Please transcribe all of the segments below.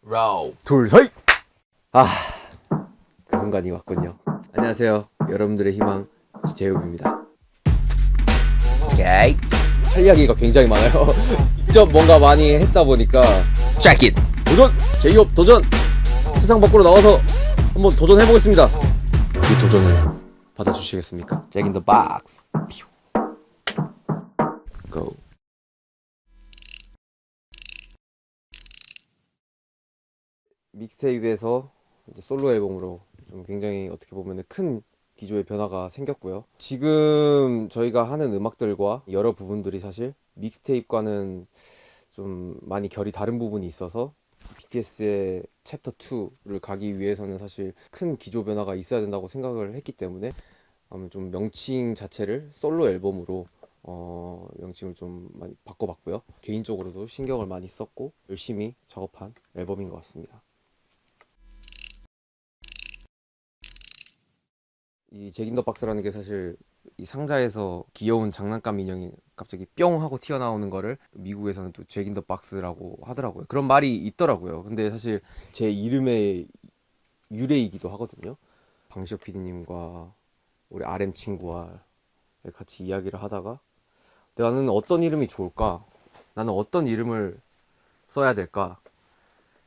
라우. 둘, 셋! 아, 그 순간이 왔군요. 안녕하세요. 여러분들의 희망, 제이홉입니다. 오케이. 할 이야기가 굉장히 많아요. 직접 뭔가 많이 했다 보니까 Check it. 도전! 제이홉 도전! 세상 밖으로 나와서 한번 도전해보겠습니다. 이 도전을 받아주시겠습니까? 잭 인 더 박스. 고. 믹스테이프에서 이제 솔로 앨범으로 좀 굉장히 어떻게 보면 큰 기조의 변화가 생겼고요. 지금 저희가 하는 음악들과 여러 부분들이 사실 믹스테이프과는 좀 많이 결이 다른 부분이 있어서 BTS의 챕터 2를 가기 위해서는 사실 큰 기조 변화가 있어야 된다고 생각을 했기 때문에 아마 좀 명칭 자체를 솔로 앨범으로 명칭을 좀 많이 바꿔봤고요. 개인적으로도 신경을 많이 썼고 열심히 작업한 앨범인 것 같습니다. 이 잭인더 박스라는 게 사실 이 상자에서 귀여운 장난감 인형이 갑자기 뿅 하고 튀어나오는 거를 미국에서는 또 잭인더 박스라고 하더라고요. 그런 말이 있더라고요. 근데 사실 제 이름의 유래이기도 하거든요. 방시혁 PD님과 우리 RM 친구와 같이 이야기를 하다가 나는 어떤 이름이 좋을까? 나는 어떤 이름을 써야 될까?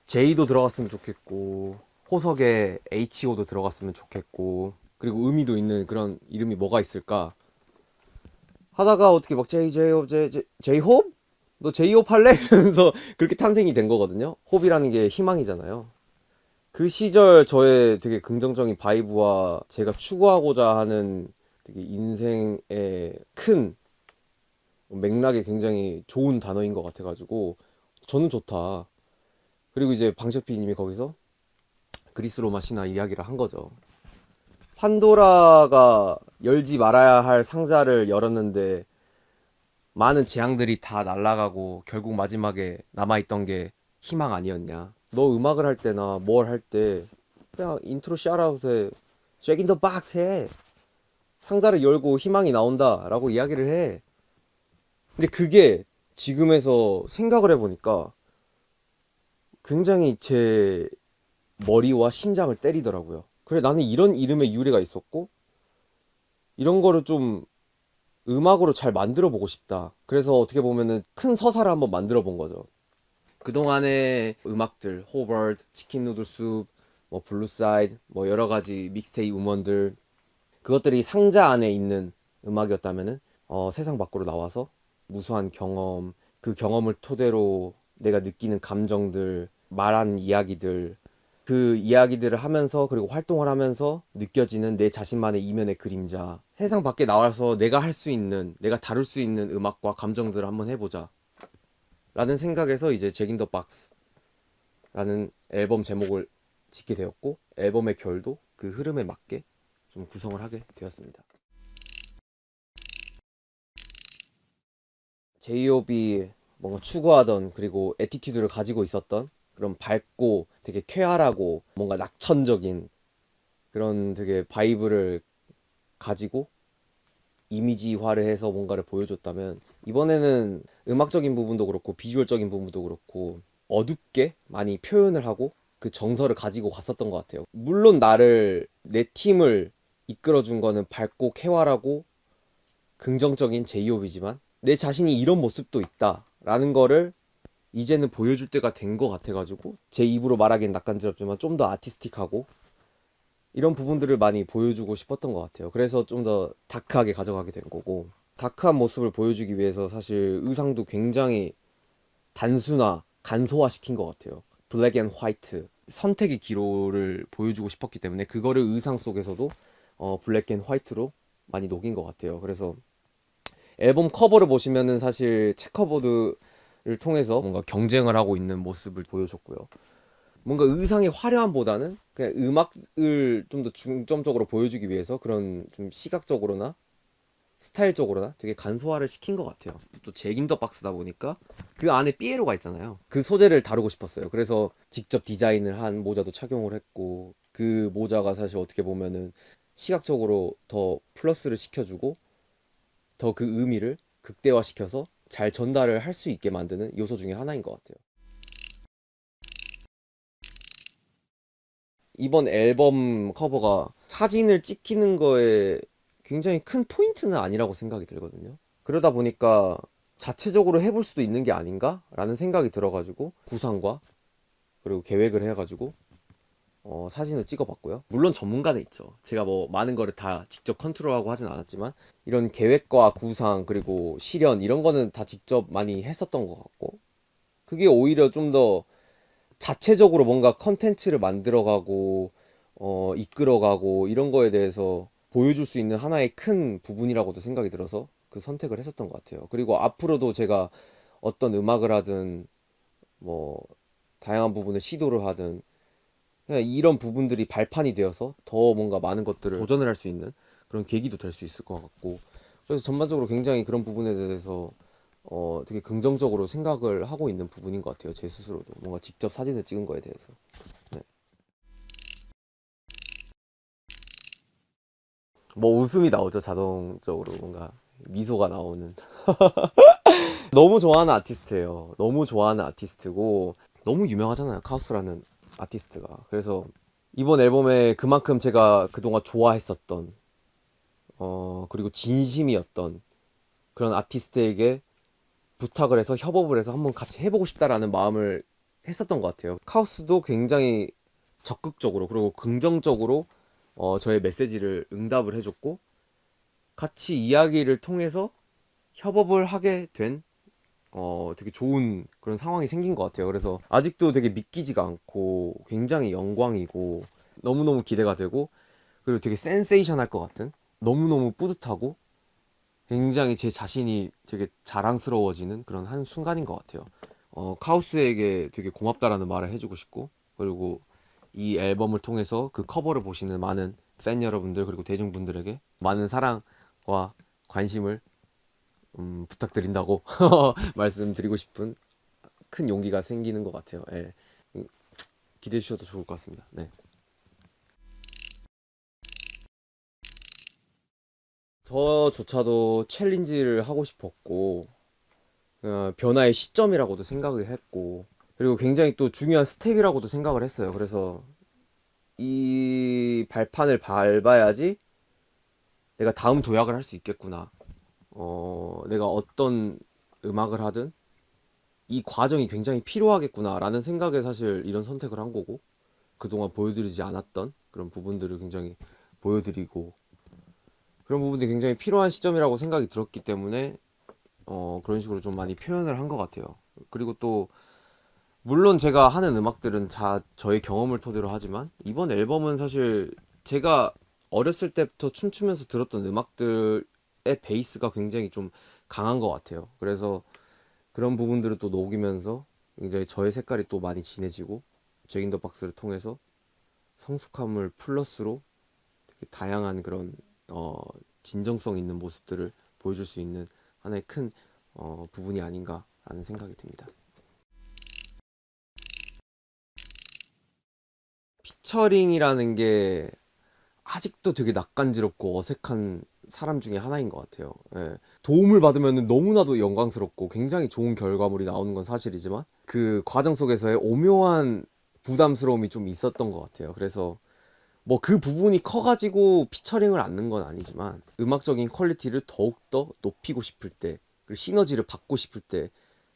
J도 들어갔으면 좋겠고 호석에 HO도 들어갔으면 좋겠고 그리고 의미도 있는 그런 이름이 뭐가 있을까 하다가 어떻게 막 제이홉? 너 제이홉 할래? 이러면서 그렇게 탄생이 된 거거든요. 홉이라는 게 희망이잖아요. 그 시절 저의 되게 긍정적인 바이브와 제가 추구하고자 하는 되게 인생의 큰 맥락에 굉장히 좋은 단어인 것 같아가지고 저는 좋다. 그리고 이제 방셰피님이 거기서 그리스 로마 신화 이야기를 한 거죠. 판도라가 열지 말아야 할 상자를 열었는데 많은 재앙들이 다 날아가고 결국 마지막에 남아있던 게 희망 아니었냐. 너 음악을 할 때나 뭘 할 때 그냥 인트로 샤라웃에 잭 인 더 박스 해. 상자를 열고 희망이 나온다 라고 이야기를 해. 근데 그게 지금에서 생각을 해보니까 굉장히 제 머리와 심장을 때리더라고요. 그래 나는 이런 이름의 유래가 있었고 이런 거를 좀 음악으로 잘 만들어 보고 싶다. 그래서 어떻게 보면은 큰 서사를 한번 만들어 본 거죠. 그동안의 음악들, 호버드, 치킨 누들 숲, 뭐 블루사이드, 뭐 여러 가지 믹스테이프 음원들 그것들이 상자 안에 있는 음악이었다면은 세상 밖으로 나와서 무수한 경험, 그 경험을 토대로 내가 느끼는 감정들, 말한 이야기들 그 이야기들을 하면서 그리고 활동을 하면서 느껴지는 내 자신만의 이면의 그림자 세상 밖에 나와서 내가 할 수 있는 내가 다룰 수 있는 음악과 감정들을 한번 해보자 라는 생각에서 이제 잭 인 더 박스라는 앨범 제목을 짓게 되었고 앨범의 결도 그 흐름에 맞게 좀 구성을 하게 되었습니다. 제이홉이 뭔가 추구하던 그리고 애티튜드를 가지고 있었던 그런 밝고 되게 쾌활하고 뭔가 낙천적인 그런 되게 바이브를 가지고 이미지화를 해서 뭔가를 보여줬다면 이번에는 음악적인 부분도 그렇고 비주얼적인 부분도 그렇고 어둡게 많이 표현을 하고 그 정서를 가지고 갔었던 것 같아요. 물론 나를 내 팀을 이끌어준 거는 밝고 쾌활하고 긍정적인 제이홉이지만 내 자신이 이런 모습도 있다 라는 거를 이제는 보여줄 때가 된 것 같아가지고 제 입으로 말하기엔 낯간지럽지만 좀 더 아티스틱하고 이런 부분들을 많이 보여주고 싶었던 것 같아요. 그래서 좀 더 다크하게 가져가게 된 거고 다크한 모습을 보여주기 위해서 사실 의상도 굉장히 단순화, 간소화 시킨 것 같아요. 블랙 앤 화이트 선택의 기로를 보여주고 싶었기 때문에 그거를 의상 속에서도 블랙 앤 화이트로 많이 녹인 것 같아요. 그래서 앨범 커버를 보시면은 사실 체커보드를 통해서 뭔가 경쟁을 하고 있는 모습을 보여줬고요. 뭔가 의상의 화려함보다는 그냥 음악을 좀 더 중점적으로 보여주기 위해서 그런 좀 시각적으로나 스타일적으로나 되게 간소화를 시킨 것 같아요. 또 잭인더 박스다 보니까 그 안에 삐에로가 있잖아요. 그 소재를 다루고 싶었어요. 그래서 직접 디자인을 한 모자도 착용을 했고 그 모자가 사실 어떻게 보면은 시각적으로 더 플러스를 시켜주고 더 그 의미를 극대화시켜서 잘 전달을 할 수 있게 만드는 요소 중에 하나인 것 같아요. 이번 앨범 커버가 사진을 찍히는 거에 굉장히 큰 포인트는 아니라고 생각이 들거든요. 그러다 보니까 자체적으로 해볼 수도 있는 게 아닌가? 라는 생각이 들어가지고 구상과 그리고 계획을 해가지고 사진을 찍어봤고요. 물론 전문가는 있죠. 제가 뭐 많은 거를 다 직접 컨트롤하고 하진 않았지만 이런 계획과 구상 그리고 실현 이런 거는 다 직접 많이 했었던 것 같고 그게 오히려 좀 더 자체적으로 뭔가 컨텐츠를 만들어가고 이끌어가고 이런 거에 대해서 보여줄 수 있는 하나의 큰 부분이라고도 생각이 들어서 그 선택을 했었던 것 같아요. 그리고 앞으로도 제가 어떤 음악을 하든 뭐 다양한 부분을 시도를 하든 그냥 이런 부분들이 발판이 되어서 더 뭔가 많은 것들을 도전을 할 수 있는 그런 계기도 될 수 있을 것 같고 그래서 전반적으로 굉장히 그런 부분에 대해서 되게 긍정적으로 생각을 하고 있는 부분인 것 같아요. 제 스스로도 뭔가 직접 사진을 찍은 거에 대해서. 네. 뭐 웃음이 나오죠. 자동적으로 뭔가 미소가 나오는. 너무 좋아하는 아티스트예요. 너무 좋아하는 아티스트고 너무 유명하잖아요. 카우스라는 아티스트가. 그래서 이번 앨범에 그만큼 제가 그동안 좋아했었던 그리고 진심이었던 그런 아티스트에게 부탁을 해서 협업을 해서 한번 같이 해보고 싶다라는 마음을 했었던 것 같아요. 카우스도 굉장히 적극적으로 그리고 긍정적으로 저의 메시지를 응답을 해줬고 같이 이야기를 통해서 협업을 하게 된 되게 좋은 그런 상황이 생긴 것 같아요. 그래서 아직도 되게 믿기지가 않고 굉장히 영광이고 너무너무 기대가 되고 그리고 되게 센세이션할 것 같은 너무너무 뿌듯하고 굉장히 제 자신이 되게 자랑스러워지는 그런 한 순간인 것 같아요. 카우스에게 되게 고맙다라는 말을 해주고 싶고 그리고 이 앨범을 통해서 그 커버를 보시는 많은 팬 여러분들 그리고 대중분들에게 많은 사랑과 관심을 부탁드린다고 말씀드리고 싶은 큰 용기가 생기는 것 같아요. 예. 기대해 주셔도 좋을 것 같습니다. 네. 저조차도 챌린지를 하고 싶었고 변화의 시점이라고도 생각을 했고 그리고 굉장히 또 중요한 스텝이라고도 생각을 했어요. 그래서 이 발판을 밟아야지 내가 다음 도약을 할 수 있겠구나. 내가 어떤 음악을 하든 이 과정이 굉장히 필요하겠구나라는 생각에 사실 이런 선택을 한 거고 그동안 보여드리지 않았던 그런 부분들을 굉장히 보여드리고 그런 부분들이 굉장히 필요한 시점이라고 생각이 들었기 때문에 그런 식으로 좀 많이 표현을 한 것 같아요. 그리고 또 물론 제가 하는 음악들은 저의 경험을 토대로 하지만 이번 앨범은 사실 제가 어렸을 때부터 춤추면서 들었던 음악들의 베이스가 굉장히 좀 강한 것 같아요. 그래서 그런 부분들을 또 녹이면서 굉장히 저의 색깔이 또 많이 진해지고 잭 인 더 박스를 통해서 성숙함을 플러스로 되게 다양한 그런 어, 진정성 있는 모습들을 보여줄 수 있는 하나의 큰 부분이 아닌가라는 생각이 듭니다. 피처링이라는 게 아직도 되게 낯간지럽고 어색한 사람 중에 하나인 것 같아요. 예. 도움을 받으면 너무나도 영광스럽고 굉장히 좋은 결과물이 나오는 건 사실이지만 그 과정 속에서의 오묘한 부담스러움이 좀 있었던 것 같아요. 그래서 뭐 그 부분이 커가지고 피처링을 안 넣은 건 아니지만 음악적인 퀄리티를 더욱더 높이고 싶을 때 그리고 시너지를 받고 싶을 때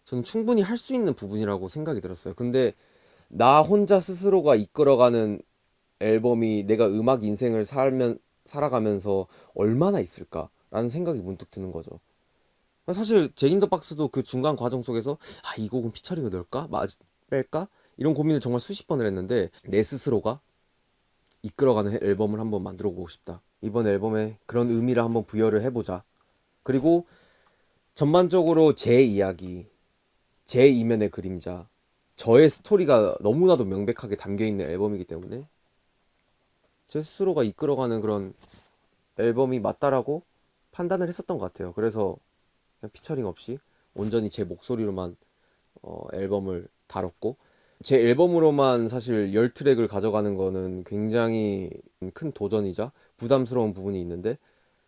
저는 충분히 할 수 있는 부분이라고 생각이 들었어요. 근데 나 혼자 스스로가 이끌어가는 앨범이 내가 음악 인생을 살아가면서 얼마나 있을까라는 생각이 문득 드는 거죠. 사실 잭인더 박스도 그 중간 과정 속에서 이 곡은 피처링을 넣을까? 뺄까? 이런 고민을 정말 수십 번을 했는데 내 스스로가 이끌어가는 앨범을 한번 만들어 보고 싶다. 이번 앨범에 그런 의미를 한번 부여를 해보자. 그리고 전반적으로 제 이야기, 제 이면의 그림자, 저의 스토리가 너무나도 명백하게 담겨있는 앨범이기 때문에 제 스스로가 이끌어가는 그런 앨범이 맞다라고 판단을 했었던 것 같아요. 그래서 그냥 피처링 없이 온전히 제 목소리로만 앨범을 다뤘고 제 앨범으로만 사실 10트랙을 가져가는 거는 굉장히 큰 도전이자 부담스러운 부분이 있는데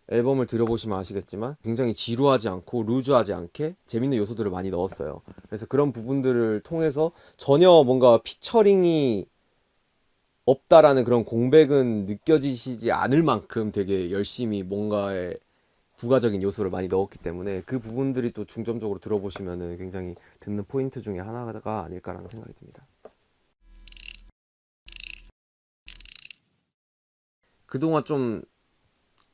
앨범을 들어보시면 아시겠지만 굉장히 지루하지 않고 루즈하지 않게 재밌는 요소들을 많이 넣었어요. 그래서 그런 부분들을 통해서 전혀 뭔가 피처링이 없다라는 그런 공백은 느껴지시지 않을 만큼 되게 열심히 뭔가에 부가적인 요소를 많이 넣었기 때문에 그 부분들이 또 중점적으로 들어보시면은 굉장히 듣는 포인트 중에 하나가 아닐까라는 생각이 듭니다. 그동안 좀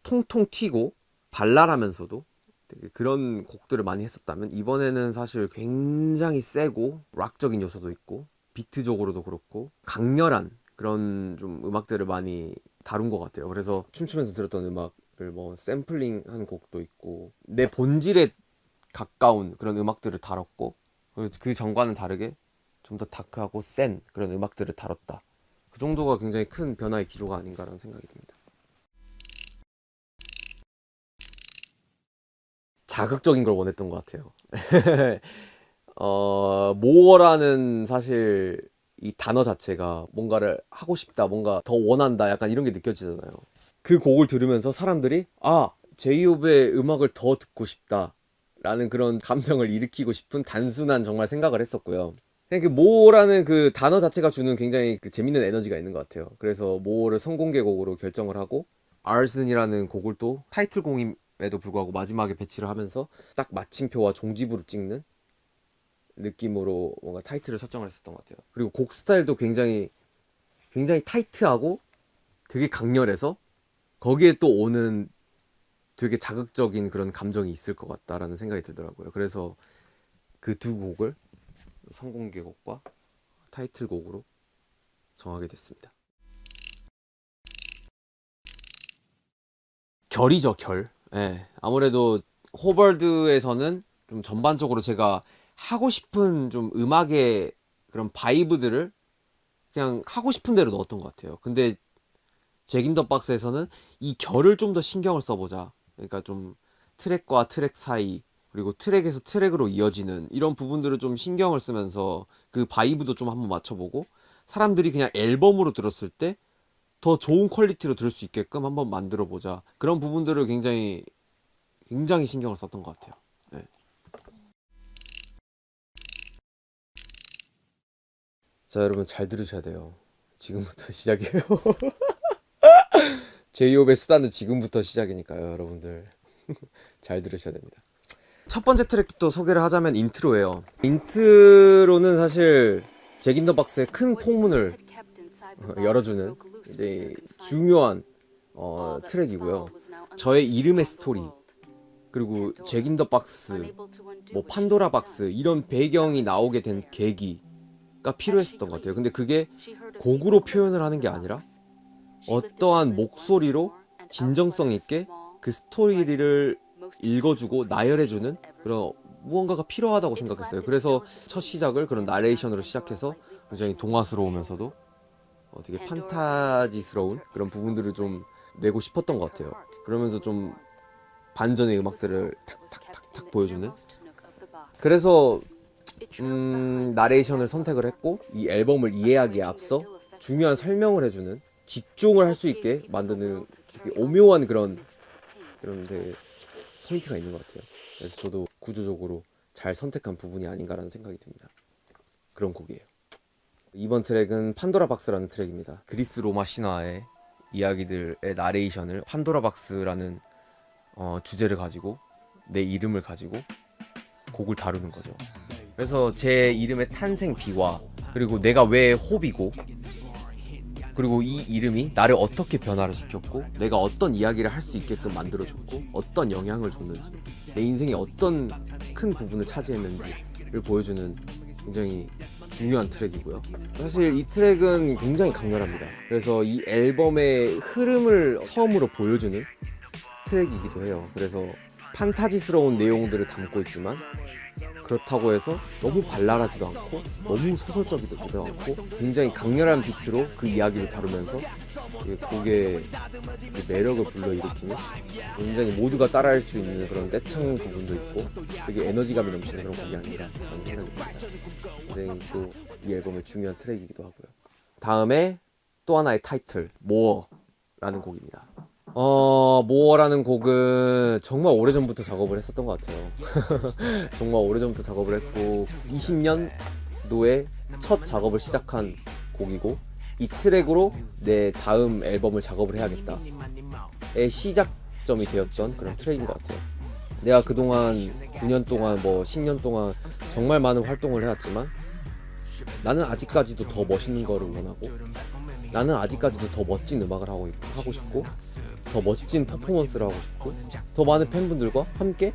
통통 튀고 발랄하면서도 되게 그런 곡들을 많이 했었다면 이번에는 사실 굉장히 세고 락적인 요소도 있고 비트적으로도 그렇고 강렬한 그런 좀 음악들을 많이 다룬 것 같아요. 그래서 춤추면서 들었던 음악을 뭐 샘플링한 곡도 있고 내 본질에 가까운 그런 음악들을 다뤘고 그 전과는 다르게 좀 더 다크하고 센 그런 음악들을 다뤘다. 그 정도가 굉장히 큰 변화의 기조가 아닌가라는 생각이 듭니다. 자극적인 걸 원했던 것 같아요. 모어라는 사실 이 단어 자체가 뭔가를 하고 싶다, 뭔가 더 원한다, 약간 이런 게 느껴지잖아요. 그 곡을 들으면서 사람들이 제이홉의 음악을 더 듣고 싶다 라는 그런 감정을 일으키고 싶은 단순한 정말 생각을 했었고요. 그냥 그 모어라는 그 단어 자체가 주는 굉장히 그 재밌는 에너지가 있는 것 같아요. 그래서 모어를 선공개곡으로 결정을 하고 아슨이라는 곡을 또 타이틀곡임에도 불구하고 마지막에 배치를 하면서 딱 마침표와 종지부를 찍는 느낌으로 뭔가 타이틀을 설정을 했었던 것 같아요. 그리고 곡 스타일도 굉장히 타이트하고 되게 강렬해서 거기에 또 오는 되게 자극적인 그런 감정이 있을 것 같다라는 생각이 들더라고요. 그래서 그 두 곡을 선공개곡과 타이틀곡으로 정하게 됐습니다. 결이죠, 결. 예. 아무래도 호벌드에서는 좀 전반적으로 제가 하고 싶은 좀 음악의 그런 바이브들을 그냥 하고 싶은 대로 넣었던 것 같아요. 근데 잭 인 더 박스에서는 이 결을 좀 더 신경을 써보자. 그러니까 좀 트랙과 트랙 사이, 그리고 트랙에서 트랙으로 이어지는 이런 부분들을 좀 신경을 쓰면서 그 바이브도 좀 한번 맞춰보고 사람들이 그냥 앨범으로 들었을 때 더 좋은 퀄리티로 들을 수 있게끔 한번 만들어 보자. 그런 부분들을 굉장히 신경을 썼던 것 같아요. 네. 자, 여러분 잘 들으셔야 돼요. 지금부터 시작이에요. 제이홉의 수단은 지금부터 시작이니까요, 여러분들. 잘 들으셔야 됩니다. 첫 번째 트랙부터 소개를 하자면 인트로예요. 인트로는 사실 잭 인 더 박스의 큰 폭문을 열어주는 이제 중요한 트랙이고요. 저의 이름의 스토리, 그리고 잭 인 더 박스, 뭐 판도라 박스 이런 배경이 나오게 된 계기가 필요했었던 것 같아요. 근데 그게 곡으로 표현을 하는 게 아니라 어떠한 목소리로 진정성 있게 그 스토리를 읽어주고 나열해주는 그런 무언가가 필요하다고 생각했어요. 그래서 첫 시작을 그런 나레이션으로 시작해서 굉장히 동화스러우면서도 되게 판타지스러운 그런 부분들을 좀 내고 싶었던 것 같아요. 그러면서 좀 반전의 음악들을 탁탁탁탁 보여주는. 그래서 나레이션을 선택을 했고 이 앨범을 이해하기에 앞서 중요한 설명을 해주는, 집중을 할 수 있게 만드는 되게 오묘한 그런 되게 포인트가 있는 것 같아요. 그래서 저도 구조적으로 잘 선택한 부분이 아닌가라는 생각이 듭니다. 그런 곡이에요. 이번 트랙은 판도라 박스라는 트랙입니다. 그리스 로마 신화의 이야기들의 나레이션을 판도라 박스라는 주제를 가지고 내 이름을 가지고 곡을 다루는 거죠. 그래서 제 이름의 탄생 비화, 그리고 내가 왜 호비고, 그리고 이 이름이 나를 어떻게 변화를 시켰고 내가 어떤 이야기를 할 수 있게끔 만들어줬고 어떤 영향을 줬는지, 내 인생에 어떤 큰 부분을 차지했는지를 보여주는 굉장히 중요한 트랙이고요. 사실 이 트랙은 굉장히 강렬합니다. 그래서 이 앨범의 흐름을 처음으로 보여주는 트랙이기도 해요. 그래서 판타지스러운 내용들을 담고 있지만 그렇다고 해서 너무 발랄하지도 않고 너무 소설적이지도 않고 굉장히 강렬한 비트로 그 이야기를 다루면서 곡의 매력을 불러일으키는, 굉장히 모두가 따라할 수 있는 그런 떼창 부분도 있고 되게 에너지감이 넘치는 그런 곡이 아닌가 라는 생각이 듭니다. 굉장히 또 이 앨범의 중요한 트랙이기도 하고요. 다음에 또 하나의 타이틀, 모어라는 곡입니다. 모어라는 곡은 정말 오래전부터 작업을 했었던 것 같아요. 정말 오래전부터 작업을 했고 20년도에 첫 작업을 시작한 곡이고 이 트랙으로 내 다음 앨범을 작업을 해야겠다의 시작점이 되었던 그런 트랙인 것 같아요. 내가 그동안 9년 동안 10년 동안 정말 많은 활동을 해왔지만 나는 아직까지도 더 멋있는 거를 원하고, 나는 아직까지도 더 멋진 음악을 하고 싶고, 더 멋진 퍼포먼스를 하고 싶고, 더 많은 팬분들과 함께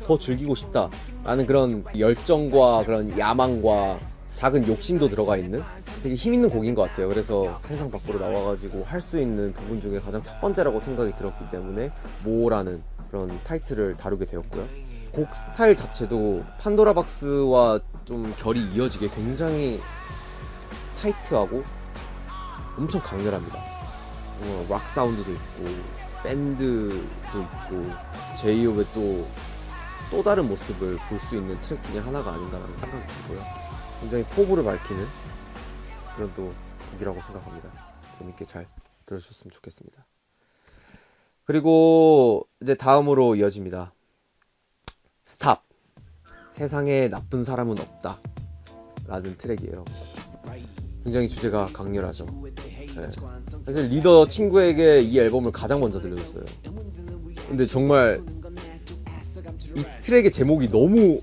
더 즐기고 싶다라는 그런 열정과 그런 야망과 작은 욕심도 들어가 있는 되게 힘있는 곡인 것 같아요. 그래서 세상 밖으로 나와가지고 할 수 있는 부분 중에 가장 첫 번째라고 생각이 들었기 때문에 모라는 그런 타이틀을 다루게 되었고요. 곡 스타일 자체도 판도라 박스와 좀 결이 이어지게 굉장히 타이트하고 엄청 강렬합니다. 락 사운드도 있고 밴드도 있고 제이홉의 또 다른 모습을 볼 수 있는 트랙 중에 하나가 아닌가라는 생각이 들고요. 굉장히 포부를 밝히는 그런 또 곡이라고 생각합니다. 재밌게 잘 들어주셨으면 좋겠습니다. 그리고 이제 다음으로 이어집니다. 스탑. 세상에 나쁜 사람은 없다 라는 트랙이에요. 굉장히 주제가 강렬하죠. 네. 사실 리더 친구에게 이 앨범을 가장 먼저 들려줬어요. 근데 정말 이 트랙의 제목이 너무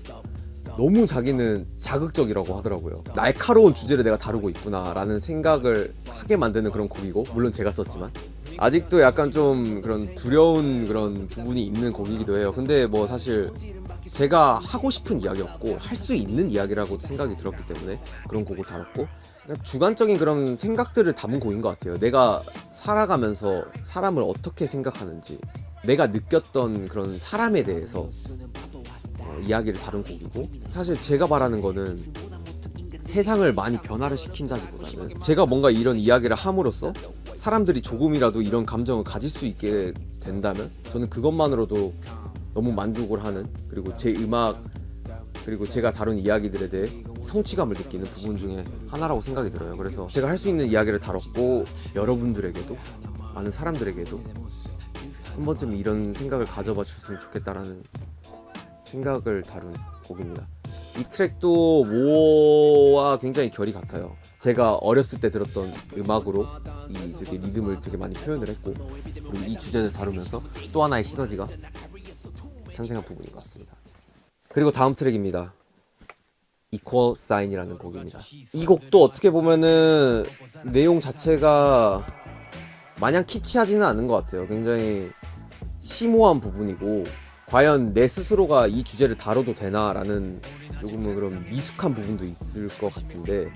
자기는 자극적이라고 하더라고요. 날카로운 주제를 내가 다루고 있구나 라는 생각을 하게 만드는 그런 곡이고, 물론 제가 썼지만 아직도 약간 좀 그런 두려운 그런 부분이 있는 곡이기도 해요. 근데 사실 제가 하고 싶은 이야기였고 할 수 있는 이야기라고 생각이 들었기 때문에 그런 곡을 다뤘고, 주관적인 그런 생각들을 담은 곡인 것 같아요. 내가 살아가면서 사람을 어떻게 생각하는지, 내가 느꼈던 그런 사람에 대해서 이야기를 다룬 곡이고, 사실 제가 바라는 거는 세상을 많이 변화를 시킨다기보다는 제가 뭔가 이런 이야기를 함으로써 사람들이 조금이라도 이런 감정을 가질 수 있게 된다면 저는 그것만으로도 너무 만족을 하는, 그리고 제 음악 그리고 제가 다룬 이야기들에 대해 성취감을 느끼는 부분 중에 하나라고 생각이 들어요. 그래서 제가 할 수 있는 이야기를 다뤘고, 여러분들에게도, 많은 사람들에게도 한 번쯤 이런 생각을 가져봐 주셨으면 좋겠다라는 생각을 다룬 곡입니다. 이 트랙도 모와 굉장히 결이 같아요. 제가 어렸을 때 들었던 음악으로 이 되게 리듬을 되게 많이 표현을 했고, 그리고 이 주제를 다루면서 또 하나의 시너지가 탄생한 부분인 것 같습니다. 그리고 다음 트랙입니다. Equal Sign이라는 곡입니다. 이 곡도 어떻게 보면은 내용 자체가 마냥 키치하지는 않은 것 같아요. 굉장히 심오한 부분이고, 과연 내 스스로가 이 주제를 다뤄도 되나라는 조금은 그런 미숙한 부분도 있을 것 같은데,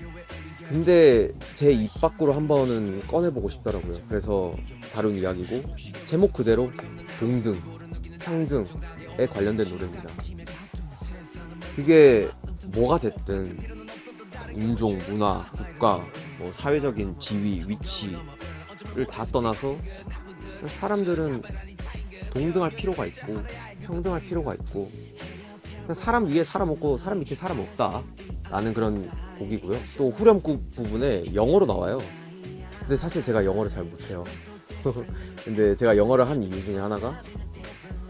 근데 제 입 밖으로 한 번은 꺼내보고 싶더라고요. 그래서 다룬 이야기고, 제목 그대로 동등, 평등에 관련된 노래입니다. 그게 뭐가 됐든 인종, 문화, 국가, 사회적인 지위, 위치를 다 떠나서 사람들은 동등할 필요가 있고 평등할 필요가 있고, 사람 위에 사람 없고 사람 밑에 사람 없다 라는 그런 곡이고요. 또 후렴구 부분에 영어로 나와요. 근데 사실 제가 영어를 잘 못해요. 근데 제가 영어를 한 이유 중에 하나가,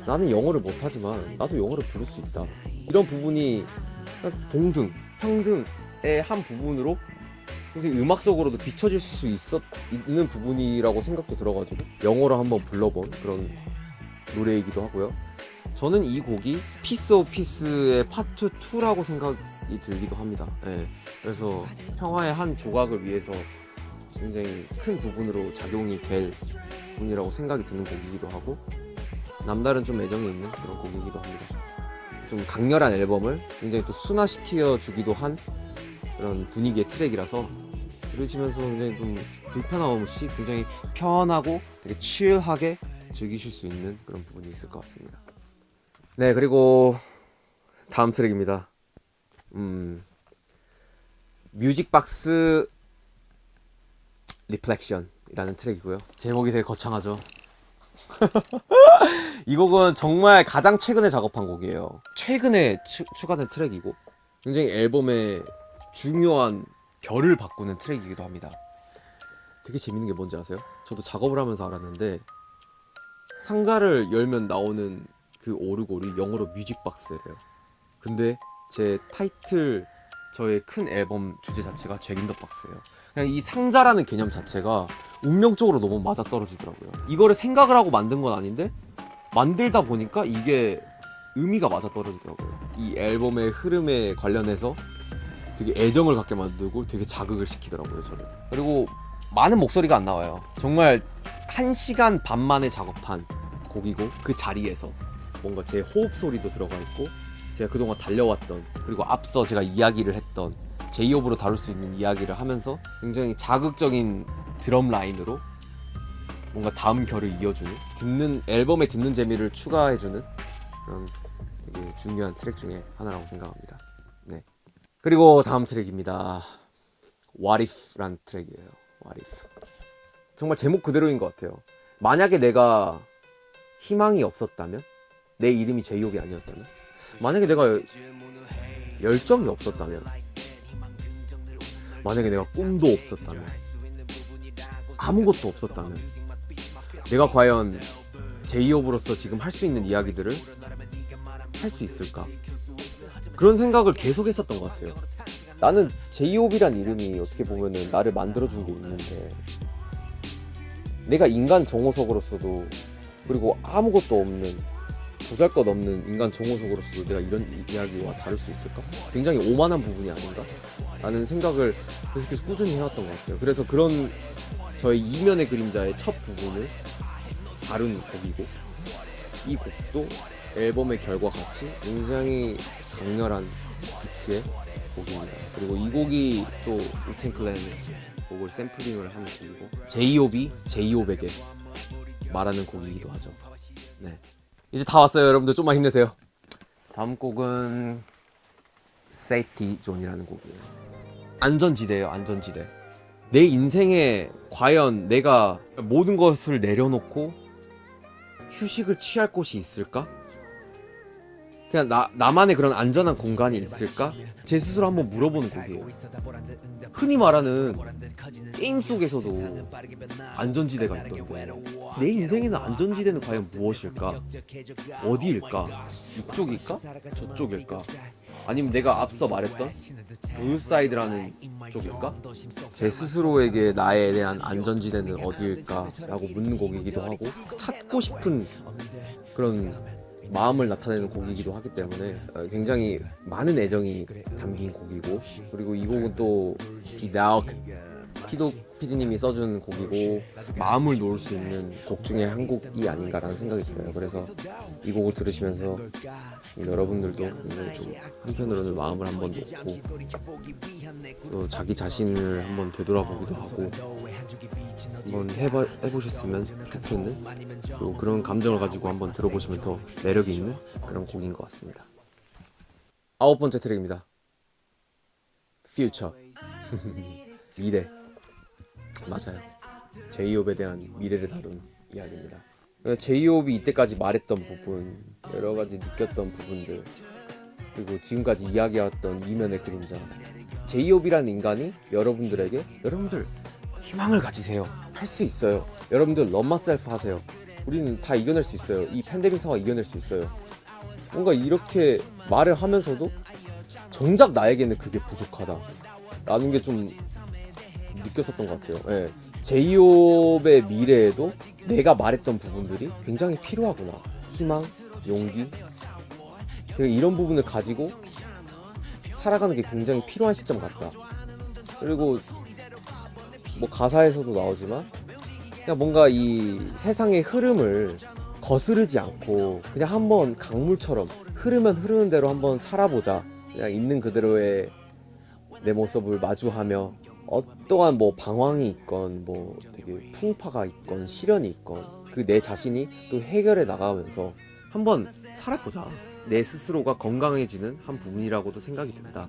나는 영어를 못하지만 나도 영어를 부를 수 있다, 이런 부분이 동등, 평등의 한 부분으로 굉장히 음악적으로도 비춰질 수 있는 부분이라고 생각도 들어가지고 영어로 한번 불러본 그런 노래이기도 하고요. 저는 이 곡이 Piece of Peace의 파트 2라고 생각이 들기도 합니다. 네. 그래서 평화의 한 조각을 위해서 굉장히 큰 부분으로 작용이 될 부분이라고 생각이 드는 곡이기도 하고, 남다른 좀 애정이 있는 그런 곡이기도 합니다. 좀 강렬한 앨범을 굉장히 또 순화시켜 주기도 한 그런 분위기의 트랙이라서 들으시면서 굉장히 좀 불편함 없이 굉장히 편하고 되게 칠하게 즐기실 수 있는 그런 부분이 있을 것 같습니다. 네, 그리고 다음 트랙입니다. 뮤직박스 리플렉션이라는 트랙이고요. 제목이 되게 거창하죠. 이 곡은 정말 가장 최근에 작업한 곡이에요. 최근에 추가된 트랙이고, 굉장히 앨범의 중요한 결을 바꾸는 트랙이기도 합니다. 되게 재밌는 게 뭔지 아세요? 저도 작업을 하면서 알았는데, 상자를 열면 나오는 그 오르골이 영어로 뮤직박스래요. 근데 제 타이틀, 저의 큰 앨범 주제 자체가 잭 인 더 박스예요. 그냥 이 상자라는 개념 자체가 운명적으로 너무 맞아떨어지더라고요. 이거를 생각을 하고 만든 건 아닌데 만들다 보니까 이게 의미가 맞아떨어지더라고요. 이 앨범의 흐름에 관련해서 되게 애정을 갖게 만들고 되게 자극을 시키더라고요, 저를. 그리고 많은 목소리가 안 나와요. 정말 1시간 반 만에 작업한 곡이고, 그 자리에서 뭔가 제 호흡 소리도 들어가 있고, 제가 그동안 달려왔던, 그리고 앞서 제가 이야기를 했던 제이홉으로 다룰 수 있는 이야기를 하면서 굉장히 자극적인 드럼 라인으로 뭔가 다음 결을 이어주는, 앨범에 듣는 재미를 추가해주는 그런 되게 중요한 트랙 중에 하나라고 생각합니다. 네. 그리고 다음 트랙입니다. What If라는 트랙이에요. What If. 정말 제목 그대로인 것 같아요. 만약에 내가 희망이 없었다면, 내 이름이 제이홉이 아니었다면, 만약에 내가 열정이 없었다면, 만약에 내가 꿈도 없었다면, 아무것도 없었다면, 내가 과연 제이홉으로서 지금 할 수 있는 이야기들을 할 수 있을까? 그런 생각을 계속 했었던 것 같아요. 나는 제이홉이란 이름이 어떻게 보면은 나를 만들어준 게 있는데, 내가 인간 정호석으로서도, 그리고 아무것도 없는, 보잘것없는 인간 정호석으로서도 내가 이런 이야기와 다룰 수 있을까? 굉장히 오만한 부분이 아닌가? 라는 생각을 계속해서 꾸준히 해왔던 것 같아요. 그래서 그런 저의 이면의 그림자의 첫 부분을 다룬 곡이고, 이 곡도 앨범의 결과 같이 굉장히 강렬한 비트의 곡입니다. 그리고 이 곡이 또 우텐클랜의 곡을 샘플링을 하는 곡이고, 제이홉이 제이홉에게 말하는 곡이기도 하죠. 네, 이제 다 왔어요. 여러분들 좀만 힘내세요. 다음 곡은 Safety Zone이라는 곡이에요. 안전지대예요. 안전지대. 내 인생에 과연 내가 모든 것을 내려놓고 휴식을 취할 곳이 있을까? 그냥 나만의 그런 안전한 공간이 있을까? 제 스스로 한번 물어보는 곡이에요. 흔히 말하는 게임 속에서도 안전지대가 있던데, 내 인생에는 안전지대는 과연 무엇일까? 어디일까? 이쪽일까? 저쪽일까? 아니면 내가 앞서 말했던 블루사이드라는 쪽일까? 제 스스로에게 나에 대한 안전지대는 어디일까? 라고 묻는 곡이기도 하고, 찾고 싶은 그런 마음을 나타내는 곡이기도 하기 때문에 굉장히 많은 애정이 담긴 곡이고, 그리고 이 곡은 또 피도 PD님이 써준 곡이고, 마음을 놓을 수 있는 곡 중에 한 곡이 아닌가라는 생각이 들어요. 그래서 이 곡을 들으시면서 여러분들도 굉장히 좀 한편으로는 마음을 한번 놓고 또 자기 자신을 한번 되돌아보기도 하고 한번 해보셨으면 좋겠는, 그리고 그런 감정을 가지고 한번 들어보시면 더 매력이 있는 그런 곡인 것 같습니다. 9번째 트랙입니다. Future. 미래. 맞아요. 제이홉에 대한 미래를 다룬 이야기입니다. 제이홉이 이때까지 말했던 부분, 여러 가지 느꼈던 부분들, 그리고 지금까지 이야기해왔던 이면의 그림자. 제이홉이라는 인간이 여러분들에게, 여러분들 희망을 가지세요. 할 수 있어요. 여러분들 love myself 하세요. 우리는 다 이겨낼 수 있어요. 이 팬데믹 상황 이겨낼 수 있어요. 뭔가 이렇게 말을 하면서도 정작 나에게는 그게 부족하다 라는 게 좀 느꼈었던 것 같아요. 예. 제이홉의 미래에도 내가 말했던 부분들이 굉장히 필요하구나. 희망, 용기, 되게 이런 부분을 가지고 살아가는 게 굉장히 필요한 시점 같다. 그리고 뭐 가사에서도 나오지만 그냥 뭔가 이 세상의 흐름을 거스르지 않고 그냥 한번 강물처럼 흐르면 흐르는 대로 한번 살아보자. 그냥 있는 그대로의 내 모습을 마주하며 어떠한 뭐 방황이 있건 뭐 되게 풍파가 있건 시련이 있건 그 내 자신이 또 해결해 나가면서 한번 살아보자. 내 스스로가 건강해지는 한 부분이라고도 생각이 든다.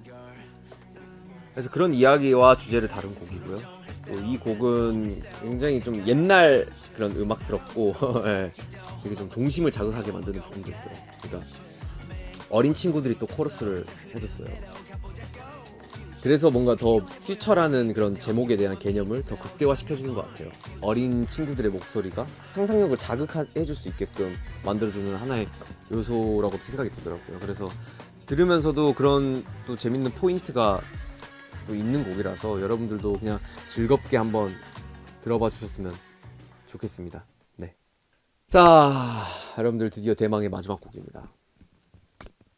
그래서 그런 이야기와 주제를 다룬 곡이고요. 또 이 곡은 굉장히 좀 옛날 그런 음악스럽고 예, 되게 좀 동심을 자극하게 만드는 부분도 있어요. 그러니까 어린 친구들이 또 코러스를 해줬어요. 그래서 뭔가 더 퓨처라는 그런 제목에 대한 개념을 더 극대화시켜주는 것 같아요. 어린 친구들의 목소리가 상상력을 자극해줄 수 있게끔 만들어주는 하나의 요소라고도 생각이 들더라고요. 그래서 들으면서도 그런 또 재밌는 포인트가 또 있는 곡이라서 여러분들도 그냥 즐겁게 한번 들어봐 주셨으면 좋겠습니다. 네. 자, 여러분들 드디어 대망의 마지막 곡입니다.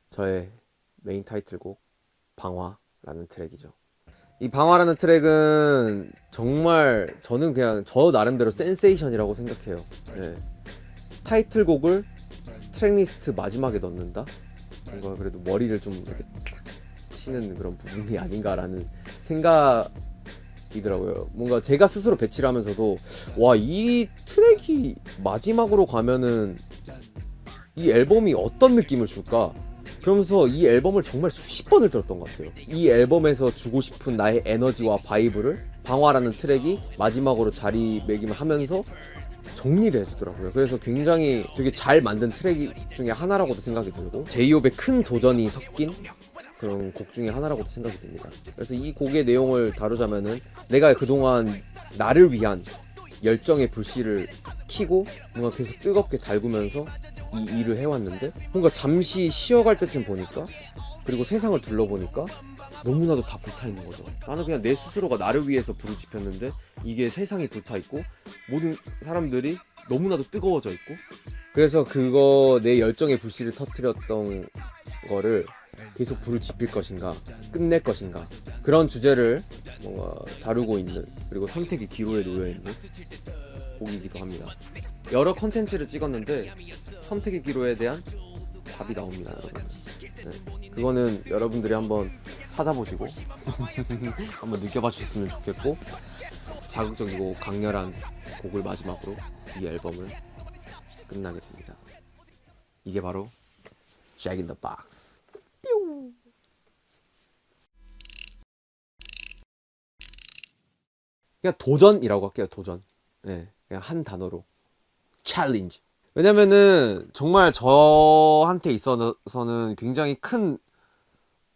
저의 메인 타이틀곡 방화라는 트랙이죠. 이 방화라는 트랙은 정말 저는 그냥 저 나름대로 센세이션이라고 생각해요. 네. 타이틀곡을 트랙리스트 마지막에 넣는다? 뭔가 그래도 머리를 좀 이렇게 탁 치는 그런 부분이 아닌가라는 생각이더라고요. 뭔가 제가 스스로 배치를 하면서도 와, 이 트랙이 마지막으로 가면은 이 앨범이 어떤 느낌을 줄까? 그러면서 이 앨범을 정말 수십 번을 들었던 것 같아요. 이 앨범에서 주고 싶은 나의 에너지와 바이브를 방화라는 트랙이 마지막으로 자리매김을 하면서 정리를 해주더라고요. 그래서 굉장히 되게 잘 만든 트랙 중에 하나라고도 생각이 들고 제이홉의 큰 도전이 섞인 그런 곡 중에 하나라고도 생각이 듭니다. 그래서 이 곡의 내용을 다루자면은 내가 그동안 나를 위한 열정의 불씨를 켜고 뭔가 계속 뜨겁게 달구면서 이 일을 해왔는데 뭔가 잠시 쉬어갈 때쯤 보니까 그리고 세상을 둘러보니까 너무나도 다 불타있는 거죠. 나는 그냥 내 스스로가 나를 위해서 불을 지폈는데 이게 세상이 불타있고 모든 사람들이 너무나도 뜨거워져 있고 그래서 그거 내 열정의 불씨를 터뜨렸던 거를 계속 불을 지필 것인가 끝낼 것인가 그런 주제를 뭔가 다루고 있는 그리고 선택의 기로에 놓여있는 곡이기도 합니다. 여러 컨텐츠를 찍었는데 선택의 기로에 대한 답이 나옵니다, 여러분. 네. 그거는 여러분들이 한번 찾아보시고 한번 느껴봐 주셨으면 좋겠고 자극적이고 강렬한 곡을 마지막으로 이 앨범을 끝나게 됩니다. 이게 바로 Jack in the Box. 그냥 도전이라고 할게요. 도전. 네, 그냥 한 단어로 챌린지. 왜냐면은 정말 저한테 있어서는 굉장히 큰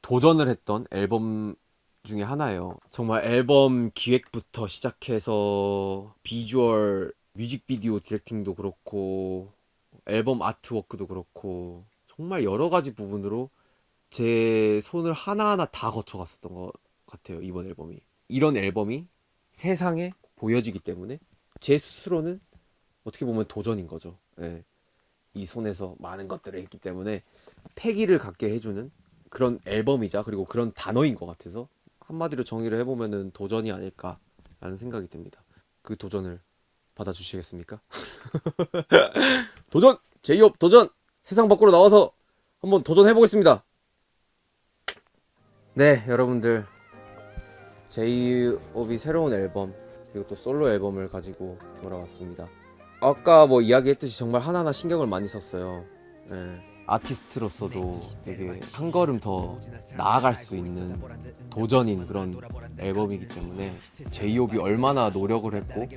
도전을 했던 앨범 중에 하나예요. 정말 앨범 기획부터 시작해서 비주얼, 뮤직비디오 디렉팅도 그렇고 앨범 아트워크도 그렇고 정말 여러 가지 부분으로 제 손을 하나하나 다 거쳐갔었던 것 같아요. 이번 앨범이. 이런 앨범이 세상에 보여지기 때문에 제 스스로는 어떻게 보면 도전인 거죠. 예. 이 손에서 많은 것들을 했기 때문에 패기를 갖게 해주는 그런 앨범이자 그리고 그런 단어인 것 같아서 한마디로 정의를 해보면은 도전이 아닐까라는 생각이 듭니다. 그 도전을 받아주시겠습니까? 도전! 제이홉 도전! 세상 밖으로 나와서 한번 도전해보겠습니다. 네, 여러분들 제이홉이 새로운 앨범 그리고 또 솔로 앨범을 가지고 돌아왔습니다. 아까 뭐 이야기했듯이 정말 하나하나 신경을 많이 썼어요. 네. 아티스트로서도 되게 한 걸음 더 나아갈 수 있는 도전인 그런 앨범이기 때문에 제이홉이 얼마나 노력을 했고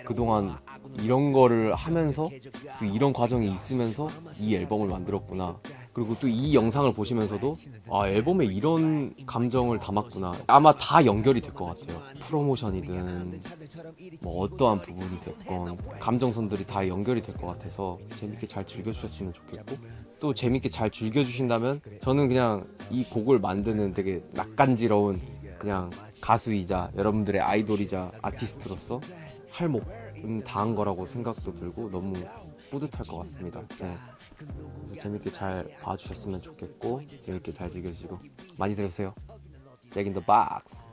그동안 이런 거를 하면서 또 이런 과정이 있으면서 이 앨범을 만들었구나. 그리고 또 이 영상을 보시면서도 아, 앨범에 이런 감정을 담았구나. 아마 다 연결이 될 것 같아요. 프로모션이든 뭐 어떠한 부분이 됐건 감정선들이 다 연결이 될 것 같아서 재밌게 잘 즐겨주셨으면 좋겠고 또 재밌게 잘 즐겨주신다면 저는 그냥 이 곡을 만드는 되게 낯간지러운 그냥 가수이자 여러분들의 아이돌이자 아티스트로서 할 목은 다한 거라고 생각도 들고 너무 뿌듯할 것 같습니다. 네. 그래서 재밌게 잘 봐주셨으면 좋겠고 재밌게 잘 즐겨주시고 많이 들으세요. Jack in the Box.